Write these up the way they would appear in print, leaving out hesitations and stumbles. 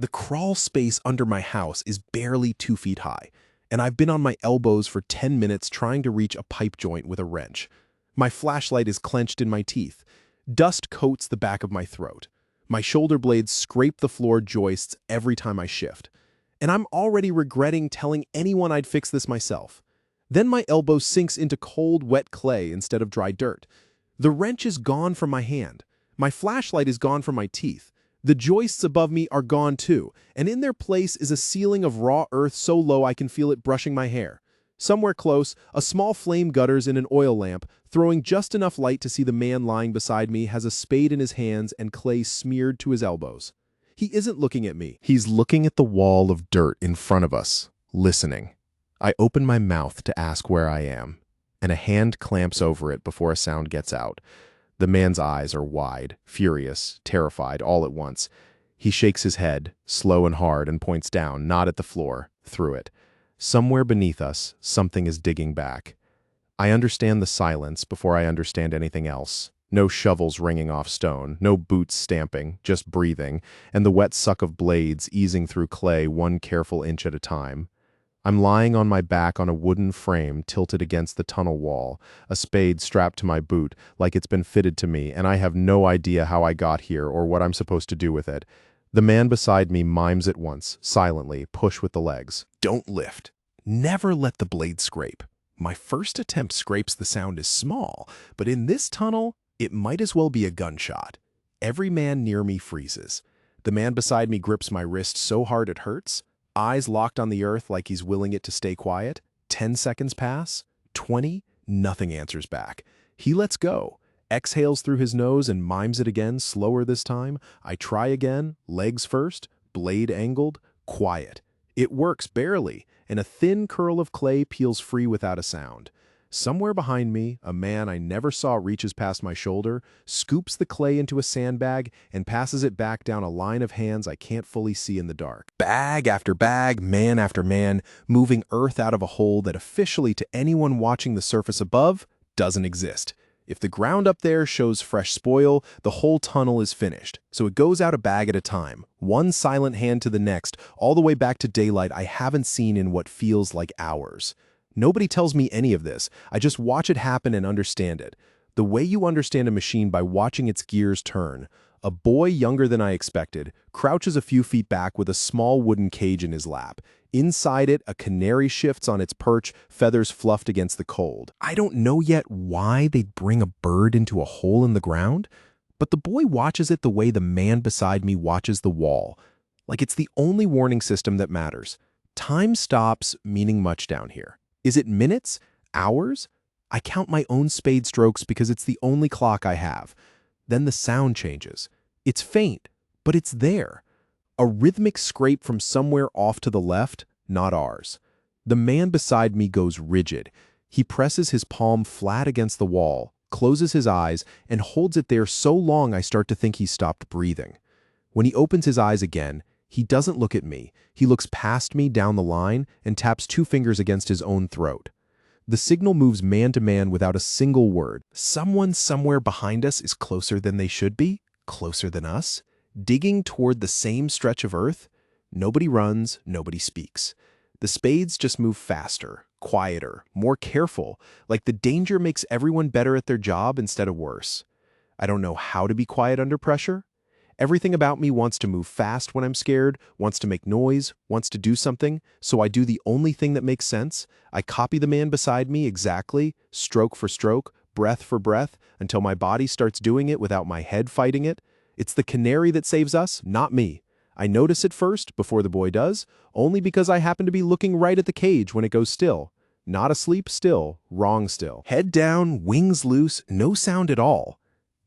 The crawl space under my house is barely 2 feet high, and I've been on my elbows for 10 minutes trying to reach a pipe joint with a wrench. My flashlight is clenched in my teeth. Dust coats the back of my throat. My shoulder blades scrape the floor joists every time I shift. And I'm already regretting telling anyone I'd fix this myself. Then my elbow sinks into cold, wet clay instead of dry dirt. The wrench is gone from my hand. My flashlight is gone from my teeth. The joists above me are gone too, and in their place is a ceiling of raw earth so low I can feel it brushing my hair. Somewhere close, a small flame gutters in an oil lamp, throwing just enough light to see the man lying beside me has a spade in his hands and clay smeared to his elbows. He isn't looking at me. He's looking at the wall of dirt in front of us, listening. I open my mouth to ask where I am, and a hand clamps over it before a sound gets out. The man's eyes are wide, furious, terrified, all at once. He shakes his head, slow and hard, and points down, not at the floor, through it. Somewhere beneath us, something is digging back. I understand the silence before I understand anything else. No shovels ringing off stone, no boots stamping, just breathing, and the wet suck of blades easing through clay 1 careful inch at a time. I'm lying on my back on a wooden frame tilted against the tunnel wall, a spade strapped to my boot like it's been fitted to me, and I have no idea how I got here or what I'm supposed to do with it. The man beside me mimes at once, silently, push with the legs. Don't lift. Never let the blade scrape. My first attempt scrapes the sound is small, but in this tunnel, it might as well be a gunshot. Every man near me freezes. The man beside me grips my wrist so hard it hurts. Eyes locked on the earth like he's willing it to stay quiet. 10 seconds pass. 20. Nothing answers back. He lets go, exhales through his nose and mimes it again, slower this time. I try again, legs first, blade angled, quiet. It works barely, and a thin curl of clay peels free without a sound. Somewhere behind me, a man I never saw reaches past my shoulder, scoops the clay into a sandbag, and passes it back down a line of hands I can't fully see in the dark. Bag after bag, man after man, moving earth out of a hole that officially to anyone watching the surface above doesn't exist. If the ground up there shows fresh spoil, the whole tunnel is finished. So it goes out a bag at a time, one silent hand to the next, all the way back to daylight I haven't seen in what feels like hours. Nobody tells me any of this. I just watch it happen and understand it. The way you understand a machine by watching its gears turn. A boy younger than I expected crouches a few feet back with a small wooden cage in his lap. Inside it, a canary shifts on its perch, feathers fluffed against the cold. I don't know yet why they'd bring a bird into a hole in the ground, but the boy watches it the way the man beside me watches the wall. Like it's the only warning system that matters. Time stops meaning much down here. Is it minutes? Hours? I count my own spade strokes because it's the only clock I have. Then the sound changes. It's faint, but it's there. A rhythmic scrape from somewhere off to the left, not ours. The man beside me goes rigid. He presses his palm flat against the wall, closes his eyes, and holds it there so long I start to think he stopped breathing. When he opens his eyes again, he doesn't look at me. He looks past me down the line and taps 2 fingers against his own throat. The signal moves man to man without a single word. Someone somewhere behind us is closer than they should be, closer than us, digging toward the same stretch of earth. Nobody runs, nobody speaks. The spades just move faster, quieter, more careful, like the danger makes everyone better at their job instead of worse. I don't know how to be quiet under pressure. Everything about me wants to move fast when I'm scared, wants to make noise, wants to do something, so I do the only thing that makes sense. I copy the man beside me exactly, stroke for stroke, breath for breath, until my body starts doing it without my head fighting it. It's the canary that saves us, not me. I notice it first, before the boy does, only because I happen to be looking right at the cage when it goes still. Not asleep still, wrong still. Head down, wings loose, no sound at all.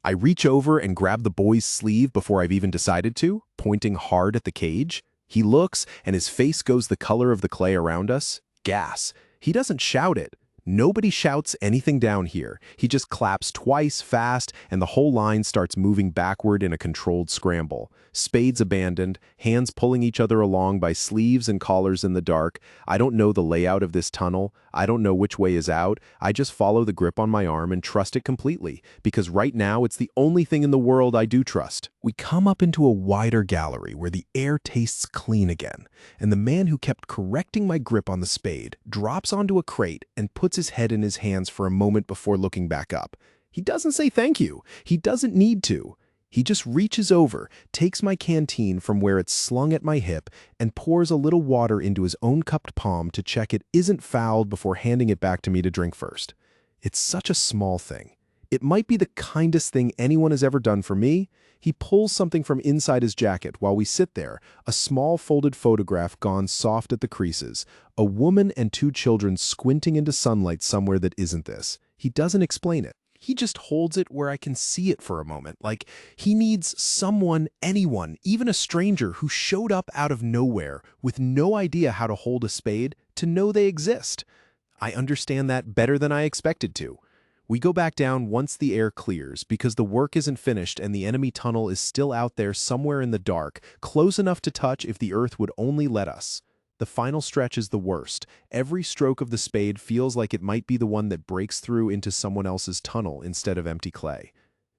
I reach over and grab the boy's sleeve before I've even decided to, pointing hard at the cage. He looks, and his face goes the color of the clay around us. Gas. He doesn't shout it. Nobody shouts anything down here. He just claps twice fast, and the whole line starts moving backward in a controlled scramble. Spades abandoned, hands pulling each other along by sleeves and collars in the dark. I don't know the layout of this tunnel. I don't know which way is out. I just follow the grip on my arm and trust it completely, because right now it's the only thing in the world I do trust. We come up into a wider gallery where the air tastes clean again, and the man who kept correcting my grip on the spade drops onto a crate and puts his head in his hands for a moment before looking back up. He doesn't say thank you. He doesn't need to. He just reaches over, takes my canteen from where it's slung at my hip, and pours a little water into his own cupped palm to check it isn't fouled before handing it back to me to drink first. It's such a small thing. It might be the kindest thing anyone has ever done for me. He pulls something from inside his jacket while we sit there, a small folded photograph gone soft at the creases, a woman and two children squinting into sunlight somewhere that isn't this. He doesn't explain it. He just holds it where I can see it for a moment, like he needs someone, anyone, even a stranger who showed up out of nowhere with no idea how to hold a spade to know they exist. I understand that better than I expected to. We go back down once the air clears because the work isn't finished and the enemy tunnel is still out there somewhere in the dark, close enough to touch if the earth would only let us. The final stretch is the worst. Every stroke of the spade feels like it might be the one that breaks through into someone else's tunnel instead of empty clay.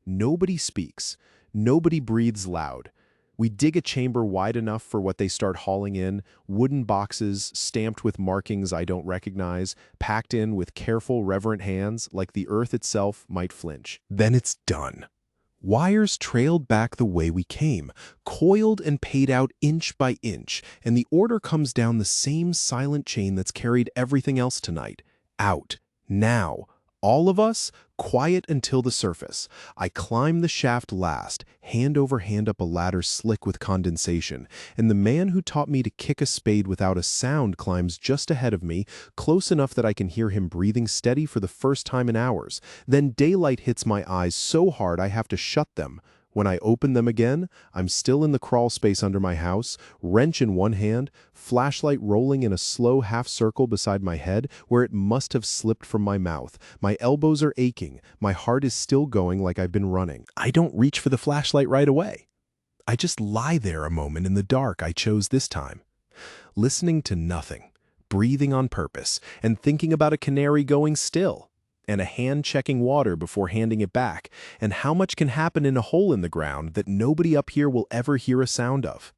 Nobody speaks. Nobody breathes loud. We dig a chamber wide enough for what they start hauling in, wooden boxes stamped with markings I don't recognize, packed in with careful, reverent hands like the earth itself might flinch. Then it's done. Wires trailed back the way we came, coiled and paid out inch by inch, and the order comes down the same silent chain that's carried everything else tonight. Out. Now. All of us, quiet until the surface. I climb the shaft last, hand over hand up a ladder slick with condensation, and the man who taught me to kick a spade without a sound climbs just ahead of me, close enough that I can hear him breathing steady for the first time in hours. Then daylight hits my eyes so hard I have to shut them. When I open them again, I'm still in the crawl space under my house, wrench in one hand, flashlight rolling in a slow half circle beside my head where it must have slipped from my mouth. My elbows are aching. My heart is still going like I've been running. I don't reach for the flashlight right away. I just lie there a moment in the dark I chose this time, listening to nothing, breathing on purpose, and thinking about a canary going still, and a hand checking water before handing it back, and how much can happen in a hole in the ground that nobody up here will ever hear a sound of.